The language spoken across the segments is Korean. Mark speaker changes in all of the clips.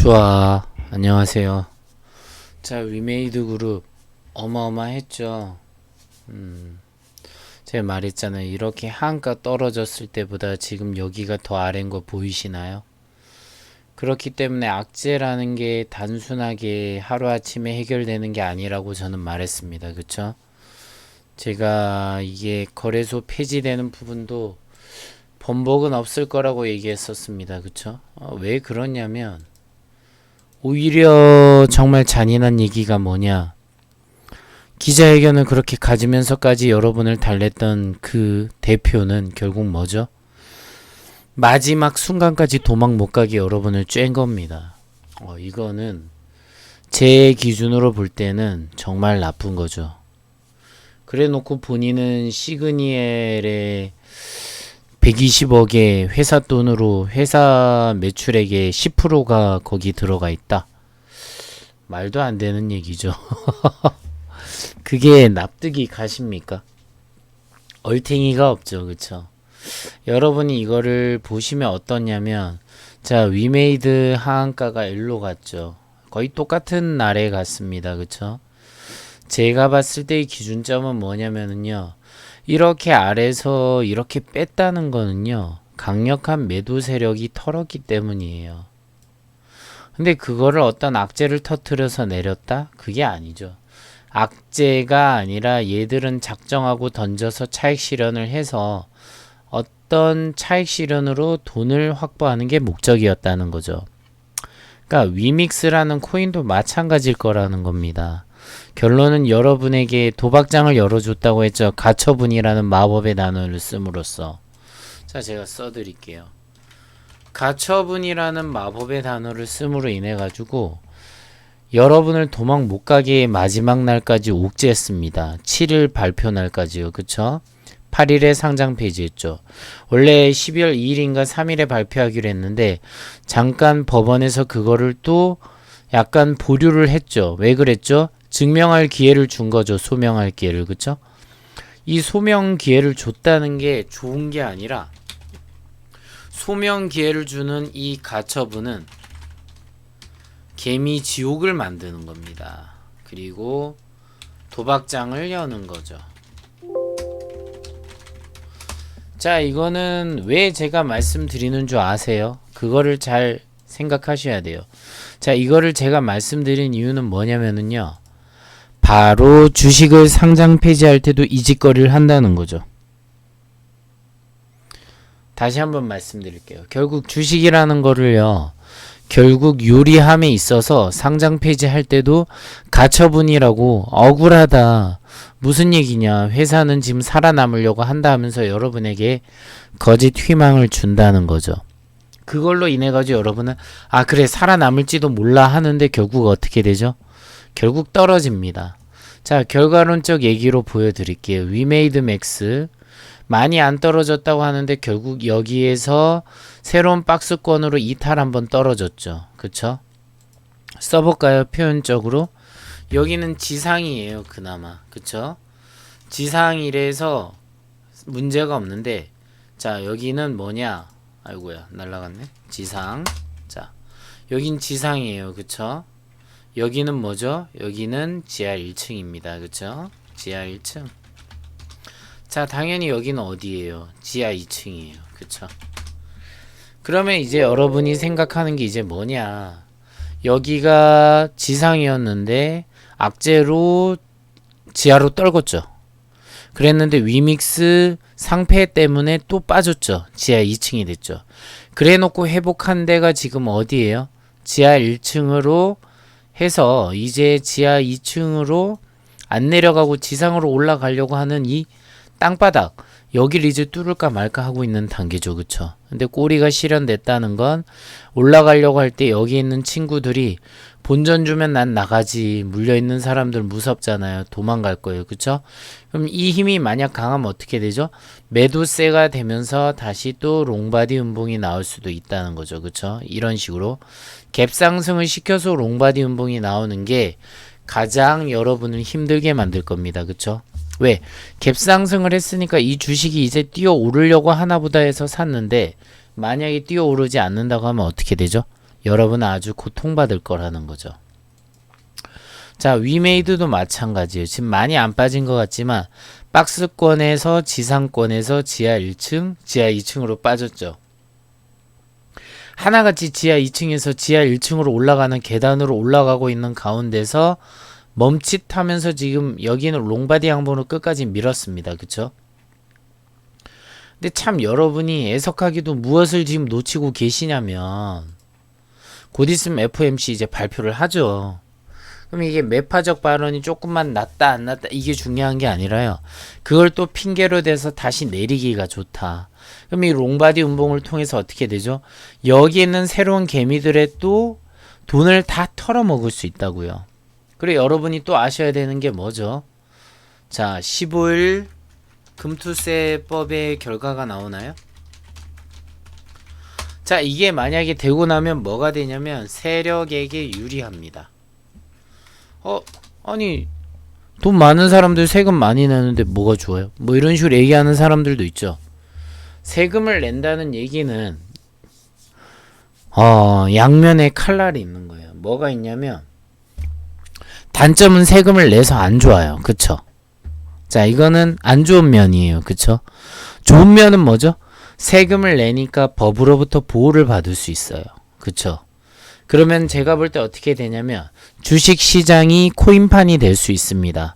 Speaker 1: 좋아. 안녕하세요. 자, 위메이드 그룹 어마어마했죠. 제가 말했잖아요. 이렇게 한가 떨어졌을 때보다 지금 여기가 더 아래인 거 보이시나요? 그렇기 때문에 악재라는 게 단순하게 하루아침에 해결되는 게 아니라고 저는 말했습니다. 그쵸? 제가 이게 거래소 폐지되는 부분도 번복은 없을 거라고 얘기했었습니다. 그쵸? 왜 그러냐면 오히려 정말 잔인한 얘기가 뭐냐. 기자회견을 그렇게 가지면서까지 여러분을 달랬던 그 대표는 결국 뭐죠? 마지막 순간까지 도망 못 가게 여러분을 쬐은 겁니다. 이거는 제 기준으로 볼 때는 정말 나쁜 거죠. 그래 놓고 본인은 시그니엘의 120억의 회사 돈으로 회사 매출액의 10%가 거기 들어가 있다. 말도 안 되는 얘기죠. 그게 납득이 가십니까? 얼탱이가 없죠. 그쵸? 여러분이 이거를 보시면 어떻냐면, 자, 위메이드 하한가가 일로 갔죠. 거의 똑같은 날에 갔습니다. 그쵸? 제가 봤을 때의 기준점은 뭐냐면요. 이렇게 아래서 이렇게 뺐다는 거는요. 강력한 매도 세력이 털었기 때문이에요. 근데 그거를 어떤 악재를 터뜨려서 내렸다? 그게 아니죠. 악재가 아니라 얘들은 작정하고 던져서 차익 실현을 해서 어떤 차익 실현으로 돈을 확보하는 게 목적이었다는 거죠. 그러니까 위믹스라는 코인도 마찬가지일 거라는 겁니다. 결론은 여러분에게 도박장을 열어줬다고 했죠. 가처분이라는 마법의 단어를 씀으로써. 자, 제가 써드릴게요. 가처분이라는 마법의 단어를 씀으로 인해 가지고 여러분을 도망 못 가게 마지막 날까지 옥죄했습니다. 7일 발표 날까지요. 그쵸? 8일에 상장 폐지했죠. 원래 12월 2일인가 3일에 발표하기로 했는데 잠깐 법원에서 그거를 또 약간 보류를 했죠. 왜 그랬죠? 증명할 기회를 준 거죠. 소명할 기회를. 그쵸? 이 소명 기회를 줬다는 게 좋은 게 아니라 소명 기회를 주는 이 가처분은 개미 지옥을 만드는 겁니다. 그리고 도박장을 여는 거죠. 자, 이거는 왜 제가 말씀드리는 줄 아세요? 그거를 잘 생각하셔야 돼요. 자, 이거를 제가 말씀드린 이유는 뭐냐면요. 바로 주식을 상장 폐지할 때도 이 짓거리를 한다는 거죠. 다시 한번 말씀드릴게요. 결국 주식이라는 거를요. 결국 유리함에 있어서 상장 폐지할 때도 가처분이라고 억울하다. 무슨 얘기냐. 회사는 지금 살아남으려고 한다 하면서 여러분에게 거짓 희망을 준다는 거죠. 그걸로 인해 가지고 여러분은 아 그래 살아남을지도 몰라 하는데 결국 어떻게 되죠? 결국 떨어집니다. 자, 결과론적 얘기로 보여드릴게요. 위메이드 맥스 많이 안 떨어졌다고 하는데 결국 여기에서 새로운 박스권으로 이탈 한번 떨어졌죠. 그쵸? 써볼까요? 표현적으로. 여기는 지상이에요. 그나마. 그쵸? 지상이래서 문제가 없는데 자, 여기는 뭐냐? 아이고야 날라갔네. 지상. 자, 여긴 지상이에요. 그쵸? 여기는 뭐죠? 여기는 지하 1층입니다. 그쵸? 지하 1층. 자, 당연히 여기는 어디예요? 지하 2층이에요. 그쵸? 그러면 이제 여러분이 생각하는 게 이제 뭐냐? 여기가 지상이었는데 악재로 지하로 떨궜죠. 그랬는데 위믹스 상패 때문에 또 빠졌죠. 지하 2층이 됐죠. 그래 놓고 회복한 데가 지금 어디예요? 지하 1층으로 해서 이제 지하 2층으로 안 내려가고 지상으로 올라가려고 하는 이 땅바닥 여기를 이제 뚫을까 말까 하고 있는 단계죠. 그쵸? 근데 꼬리가 실현됐다는 건 올라가려고 할 때 여기 있는 친구들이 본전 주면 난 나가지 물려있는 사람들 무섭잖아요. 도망갈 거예요. 그쵸? 그럼 이 힘이 만약 강하면 어떻게 되죠? 매도세가 되면서 다시 또 롱바디 음봉이 나올 수도 있다는 거죠. 그쵸? 이런 식으로 갭 상승을 시켜서 롱바디 음봉이 나오는 게 가장 여러분을 힘들게 만들 겁니다. 그쵸? 왜? 갭 상승을 했으니까 이 주식이 이제 뛰어 오르려고 하나 보다 해서 샀는데 만약에 뛰어 오르지 않는다고 하면 어떻게 되죠? 여러분은 아주 고통받을 거라는 거죠. 자, 위메이드도 마찬가지예요. 지금 많이 안 빠진 것 같지만 박스권에서 지상권에서 지하 1층, 지하 2층으로 빠졌죠. 하나같이 지하 2층에서 지하 1층으로 올라가는 계단으로 올라가고 있는 가운데서 멈칫하면서 지금 여기는 롱바디 양봉으로 끝까지 밀었습니다. 그쵸? 근데 참 여러분이 애석하게도 무엇을 지금 놓치고 계시냐면 곧 있으면 FOMC 이제 발표를 하죠. 그럼 이게 매파적 발언이 조금만 났다 안 났다 이게 중요한 게 아니라요. 그걸 또 핑계로 대서 다시 내리기가 좋다. 그럼 이 롱바디 운봉을 통해서 어떻게 되죠? 여기 있는 새로운 개미들의 또 돈을 다 털어먹을 수 있다고요. 그리고 여러분이 또 아셔야 되는 게 뭐죠? 자, 15일 금투세법의 결과가 나오나요? 자, 이게 만약에 되고 나면 뭐가 되냐면 세력에게 유리합니다. 아니 돈 많은 사람들 세금 많이 내는데 뭐가 좋아요? 뭐 이런 식으로 얘기하는 사람들도 있죠. 세금을 낸다는 얘기는 양면에 칼날이 있는 거예요. 뭐가 있냐면 단점은 세금을 내서 안 좋아요. 그쵸? 자, 이거는 안 좋은 면이에요. 그쵸? 좋은 면은 뭐죠? 세금을 내니까 법으로부터 보호를 받을 수 있어요. 그쵸? 그러면 제가 볼 때 어떻게 되냐면 주식시장이 코인판이 될 수 있습니다.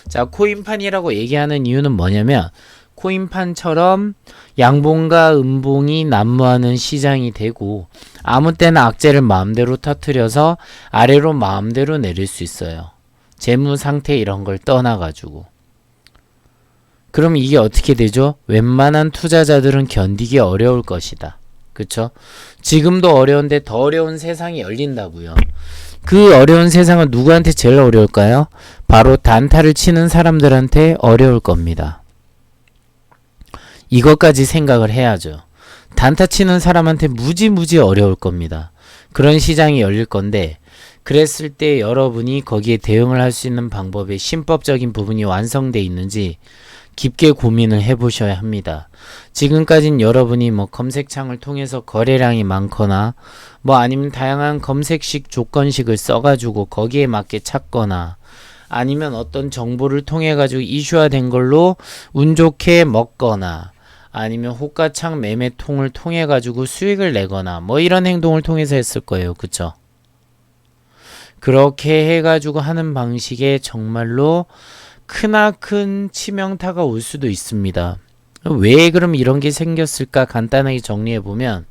Speaker 1: 자, 코인판이라고 얘기하는 이유는 뭐냐면 코인판처럼 양봉과 음봉이 난무하는 시장이 되고 아무 때나 악재를 마음대로 터뜨려서 아래로 마음대로 내릴 수 있어요. 재무 상태 이런 걸 떠나가지고. 그럼 이게 어떻게 되죠? 웬만한 투자자들은 견디기 어려울 것이다. 그쵸? 지금도 어려운데 더 어려운 세상이 열린다고요. 그 어려운 세상은 누구한테 제일 어려울까요? 바로 단타를 치는 사람들한테 어려울 겁니다. 이것까지 생각을 해야죠. 단타 치는 사람한테 무지무지 어려울 겁니다. 그런 시장이 열릴 건데 그랬을 때 여러분이 거기에 대응을 할 수 있는 방법의 신법적인 부분이 완성되어 있는지 깊게 고민을 해보셔야 합니다. 지금까진 여러분이 뭐 검색창을 통해서 거래량이 많거나 뭐 아니면 다양한 검색식 조건식을 써가지고 거기에 맞게 찾거나 아니면 어떤 정보를 통해 가지고 이슈화된 걸로 운 좋게 먹거나 아니면 호가창 매매통을 통해 가지고 수익을 내거나 뭐 이런 행동을 통해서 했을 거예요. 그쵸? 그렇게 해가지고 하는 방식에 정말로 크나큰 치명타가 올 수도 있습니다. 왜 그럼 이런 게 생겼을까 간단하게 정리해보면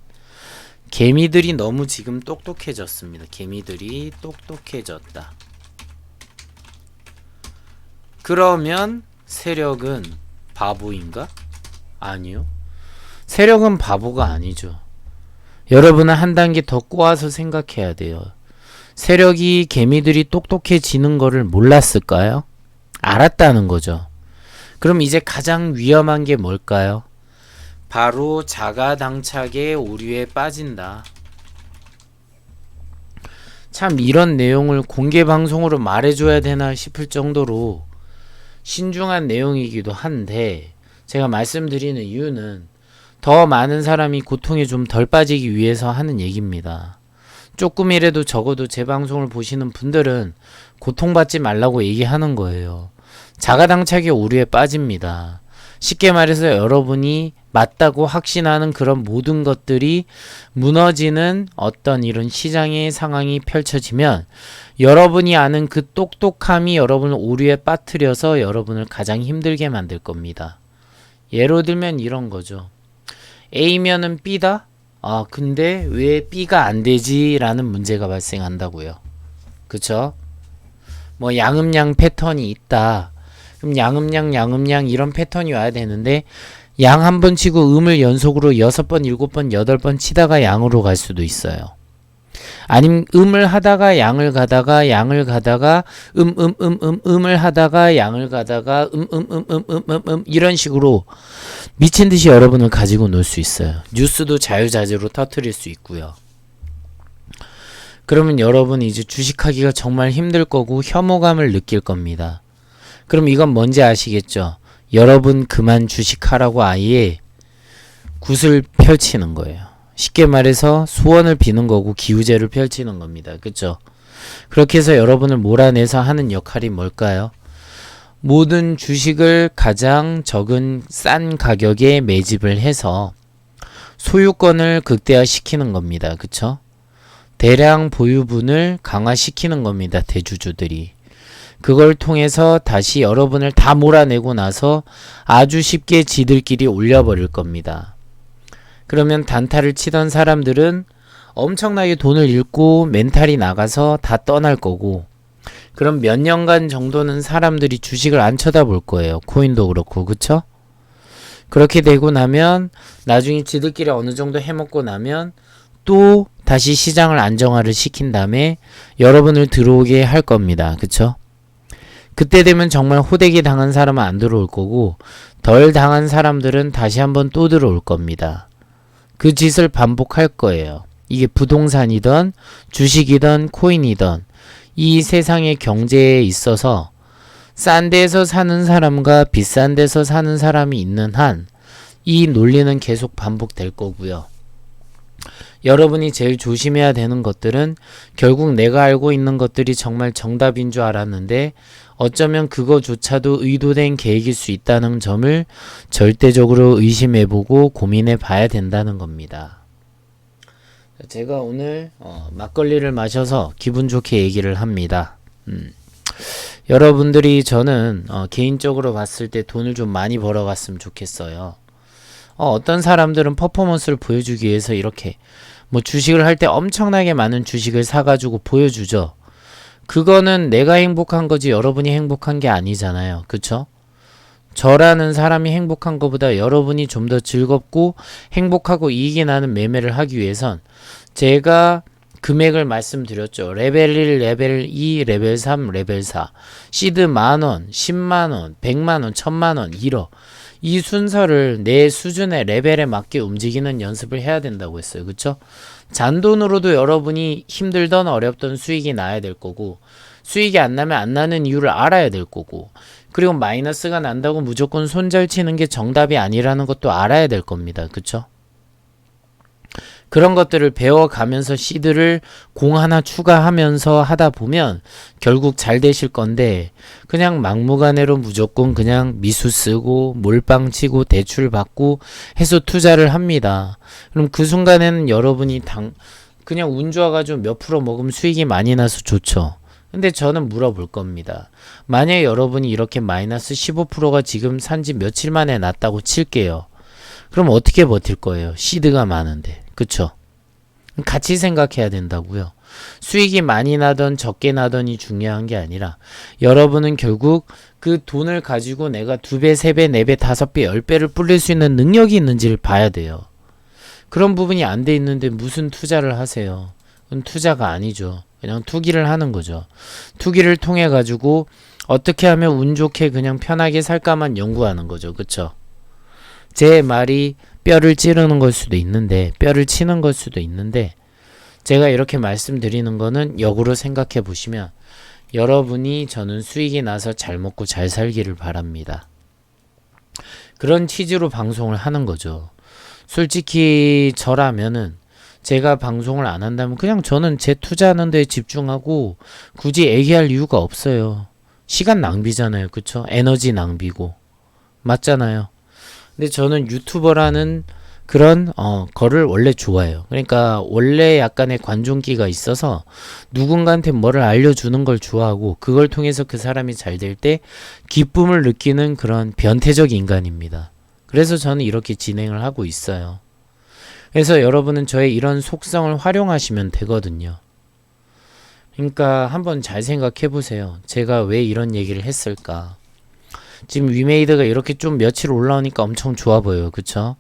Speaker 1: 개미들이 너무 지금 똑똑해졌습니다. 개미들이 똑똑해졌다. 그러면 세력은 바보인가? 아니요. 세력은 바보가 아니죠. 여러분은 한 단계 더 꼬아서 생각해야 돼요. 세력이 개미들이 똑똑해지는 거를 몰랐을까요? 알았다는 거죠. 그럼 이제 가장 위험한 게 뭘까요? 바로 자가당착의 오류에 빠진다. 참 이런 내용을 공개 방송으로 말해줘야 되나 싶을 정도로 신중한 내용이기도 한데 제가 말씀드리는 이유는 더 많은 사람이 고통에 좀 덜 빠지기 위해서 하는 얘기입니다. 조금이라도 적어도 제 방송을 보시는 분들은 고통받지 말라고 얘기하는 거예요. 자가당착의 오류에 빠집니다. 쉽게 말해서 여러분이 맞다고 확신하는 그런 모든 것들이 무너지는 어떤 이런 시장의 상황이 펼쳐지면 여러분이 아는 그 똑똑함이 여러분을 오류에 빠뜨려서 여러분을 가장 힘들게 만들 겁니다. 예로 들면 이런 거죠. A면은 B다? 근데 왜 B가 안 되지? 라는 문제가 발생한다고요. 그쵸? 뭐 양음양 패턴이 있다. 그럼 양음양 이런 패턴이 와야 되는데 양 한 번 치고 음을 연속으로 6번, 7번, 8번 치다가 양으로 갈 수도 있어요. 아니면 음을 하다가 양을 가다가 음을 하다가 양을 가다가 이런 식으로 미친 듯이 여러분을 가지고 놀 수 있어요. 뉴스도 자유자재로 터뜨릴 수 있고요. 그러면 여러분이 이제 주식하기가 정말 힘들 거고 혐오감을 느낄 겁니다. 그럼 이건 뭔지 아시겠죠? 여러분 그만 주식하라고 아예 굿을 펼치는 거예요. 쉽게 말해서 소원을 비는 거고 기우제를 펼치는 겁니다. 그쵸? 그렇게 해서 여러분을 몰아내서 하는 역할이 뭘까요? 모든 주식을 가장 적은 싼 가격에 매집을 해서 소유권을 극대화시키는 겁니다. 그쵸? 대량 보유분을 강화시키는 겁니다. 대주주들이. 그걸 통해서 다시 여러분을 다 몰아내고 나서 아주 쉽게 지들끼리 올려버릴 겁니다. 그러면 단타를 치던 사람들은 엄청나게 돈을 잃고 멘탈이 나가서 다 떠날 거고, 그럼 몇 년간 정도는 사람들이 주식을 안 쳐다볼 거예요. 코인도 그렇고, 그쵸? 그렇게 되고 나면 나중에 지들끼리 어느 정도 해먹고 나면 또 다시 시장을 안정화를 시킨 다음에 여러분을 들어오게 할 겁니다. 그쵸? 그때 되면 정말 호되게 당한 사람은 안 들어올 거고, 덜 당한 사람들은 다시 한번 또 들어올 겁니다. 그 짓을 반복할 거예요. 이게 부동산이든 주식이든 코인이든 이 세상의 경제에 있어서 싼 데서 사는 사람과 비싼 데서 사는 사람이 있는 한 이 논리는 계속 반복될 거고요. 여러분이 제일 조심해야 되는 것들은 결국 내가 알고 있는 것들이 정말 정답인 줄 알았는데 어쩌면 그거조차도 의도된 계획일 수 있다는 점을 절대적으로 의심해보고 고민해봐야 된다는 겁니다. 제가 오늘 막걸리를 마셔서 기분 좋게 얘기를 합니다. 여러분들이 저는 개인적으로 봤을 때 돈을 좀 많이 벌어갔으면 좋겠어요. 어떤 사람들은 퍼포먼스를 보여주기 위해서 이렇게 뭐 주식을 할 때 엄청나게 많은 주식을 사가지고 보여주죠. 그거는 내가 행복한 거지 여러분이 행복한 게 아니잖아요. 그쵸? 저라는 사람이 행복한 것보다 여러분이 좀 더 즐겁고 행복하고 이익이 나는 매매를 하기 위해선 제가 금액을 말씀드렸죠. 레벨 1, 레벨 2, 레벨 3, 레벨 4 시드 만원, 10만원, 100만원, 1000만원, 1억 이 순서를 내 수준의 레벨에 맞게 움직이는 연습을 해야 된다고 했어요. 그쵸? 잔돈으로도 여러분이 힘들던 어렵던 수익이 나야 될 거고, 수익이 안 나면 안 나는 이유를 알아야 될 거고, 그리고 마이너스가 난다고 무조건 손절 치는 게 정답이 아니라는 것도 알아야 될 겁니다. 그쵸? 그런 것들을 배워가면서 시드를 공 하나 추가하면서 하다 보면 결국 잘 되실 건데, 그냥 막무가내로 무조건 그냥 미수 쓰고 몰빵 치고 대출 받고 해서 투자를 합니다. 그럼 그 순간에는 여러분이 그냥 운 좋아가지고 몇 프로 먹으면 수익이 많이 나서 좋죠. 근데 저는 물어볼 겁니다. 만약에 여러분이 이렇게 마이너스 15%가 지금 산지 며칠 만에 났다고 칠게요. 그럼 어떻게 버틸 거예요? 시드가 많은데. 그쵸? 같이 생각해야 된다고요. 수익이 많이 나던 적게 나던이 중요한 게 아니라 여러분은 결국 그 돈을 가지고 내가 2배, 3배, 4배, 5배, 10배를 불릴 수 있는 능력이 있는지를 봐야 돼요. 그런 부분이 안 돼 있는데 무슨 투자를 하세요? 그건 투자가 아니죠. 그냥 투기를 하는 거죠. 투기를 통해 가지고 어떻게 하면 운 좋게 그냥 편하게 살까만 연구하는 거죠. 그쵸? 제 말이 뼈를 찌르는 걸 수도 있는데, 뼈를 치는 걸 수도 있는데, 제가 이렇게 말씀드리는 거는 역으로 생각해 보시면 여러분이 저는 수익이 나서 잘 먹고 잘 살기를 바랍니다. 그런 취지로 방송을 하는 거죠. 솔직히 저라면은 제가 방송을 안 한다면 그냥 저는 제 투자하는 데 집중하고 굳이 얘기할 이유가 없어요. 시간 낭비잖아요. 그쵸? 에너지 낭비고. 맞잖아요. 근데 저는 유튜버라는 그런 거를 원래 좋아해요. 그러니까 원래 약간의 관종기가 있어서 누군가한테 뭐를 알려주는 걸 좋아하고 그걸 통해서 그 사람이 잘 될 때 기쁨을 느끼는 그런 변태적 인간입니다. 그래서 저는 이렇게 진행을 하고 있어요. 그래서 여러분은 저의 이런 속성을 활용하시면 되거든요. 그러니까 한번 잘 생각해 보세요. 제가 왜 이런 얘기를 했을까? 지금 위메이드가 이렇게 좀 며칠 올라오니까 엄청 좋아 보여요. 그쵸?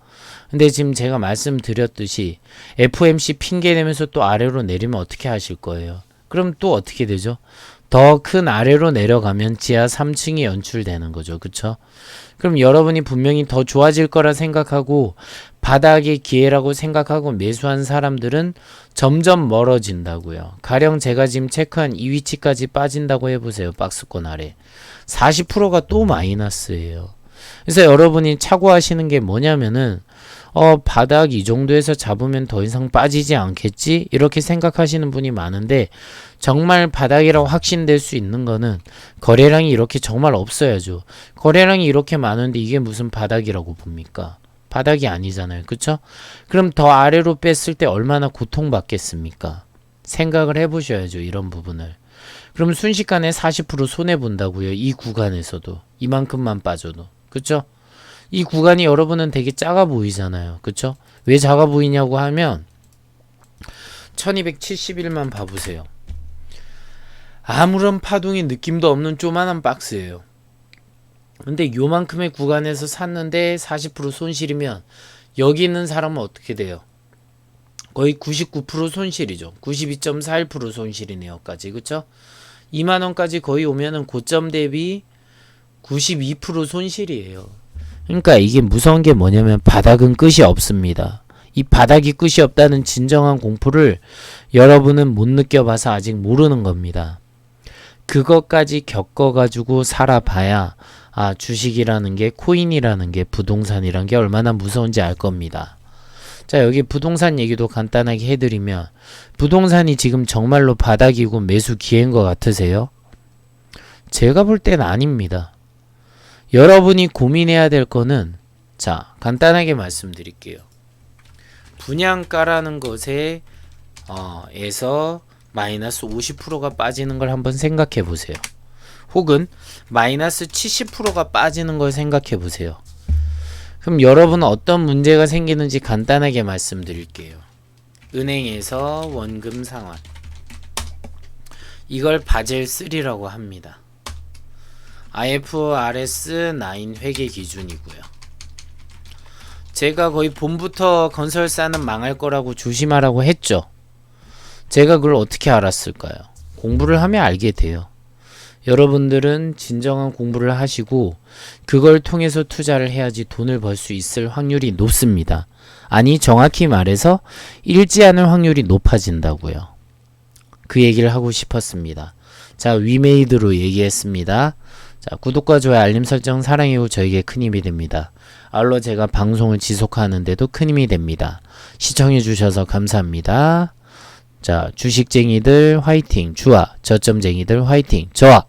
Speaker 1: 근데 지금 제가 말씀드렸듯이 FOMC 핑계 대면서 또 아래로 내리면 어떻게 하실 거예요? 그럼 또 어떻게 되죠? 더 큰 아래로 내려가면 지하 3층이 연출되는 거죠. 그쵸? 그럼 여러분이 분명히 더 좋아질 거라 생각하고 바닥의 기회라고 생각하고 매수한 사람들은 점점 멀어진다고요. 가령 제가 지금 체크한 이 위치까지 빠진다고 해보세요. 박스권 아래. 40%가 또 마이너스예요. 그래서 여러분이 착오하시는 게 뭐냐면은 바닥 이 정도에서 잡으면 더 이상 빠지지 않겠지? 이렇게 생각하시는 분이 많은데 정말 바닥이라고 확신될 수 있는 거는 거래량이 이렇게 정말 없어야죠. 거래량이 이렇게 많은데 이게 무슨 바닥이라고 봅니까? 바닥이 아니잖아요. 그쵸? 그럼 더 아래로 뺐을 때 얼마나 고통받겠습니까? 생각을 해보셔야죠. 이런 부분을. 그럼 순식간에 40% 손해본다고요. 이 구간에서도. 이만큼만 빠져도. 그쵸? 이 구간이 여러분은 되게 작아 보이잖아요. 그쵸? 왜 작아 보이냐고 하면 1271만 봐보세요. 아무런 파동의 느낌도 없는 조만한 박스예요. 근데 요만큼의 구간에서 샀는데 40% 손실이면 여기 있는 사람은 어떻게 돼요? 거의 99% 손실이죠. 92.41% 손실이네요까지. 그쵸? 2만원까지 거의 오면은 고점 대비 92% 손실이에요. 그러니까 이게 무서운 게 뭐냐면 바닥은 끝이 없습니다. 이 바닥이 끝이 없다는 진정한 공포를 여러분은 못 느껴봐서 아직 모르는 겁니다. 그것까지 겪어가지고 살아봐야 주식이라는 게, 코인이라는 게, 부동산이라는 게 얼마나 무서운지 알 겁니다. 자, 여기 부동산 얘기도 간단하게 해드리면 부동산이 지금 정말로 바닥이고 매수 기회인 것 같으세요? 제가 볼 땐 아닙니다. 여러분이 고민해야 될 거는, 자, 간단하게 말씀드릴게요. 분양가라는 것에 에서 마이너스 50%가 빠지는 걸 한번 생각해 보세요. 혹은 마이너스 70%가 빠지는 걸 생각해 보세요. 그럼 여러분은 어떤 문제가 생기는지 간단하게 말씀드릴게요. 은행에서 원금 상환, 이걸 바젤 3라고 합니다. IFRS 9 회계 기준이고요. 제가 거의 봄부터 건설사는 망할 거라고 조심하라고 했죠. 제가 그걸 어떻게 알았을까요? 공부를 하면 알게 돼요. 여러분들은 진정한 공부를 하시고 그걸 통해서 투자를 해야지 돈을 벌 수 있을 확률이 높습니다. 아니, 정확히 말해서 잃지 않을 확률이 높아진다고요. 그 얘기를 하고 싶었습니다. 자, 위메이드로 얘기했습니다. 자, 구독과 좋아요, 알림 설정 사랑해요. 저에게 큰 힘이 됩니다. 아울러 제가 방송을 지속하는데도 큰 힘이 됩니다. 시청해 주셔서 감사합니다. 자, 주식쟁이들 화이팅! 주아, 저점쟁이들 화이팅! 저아!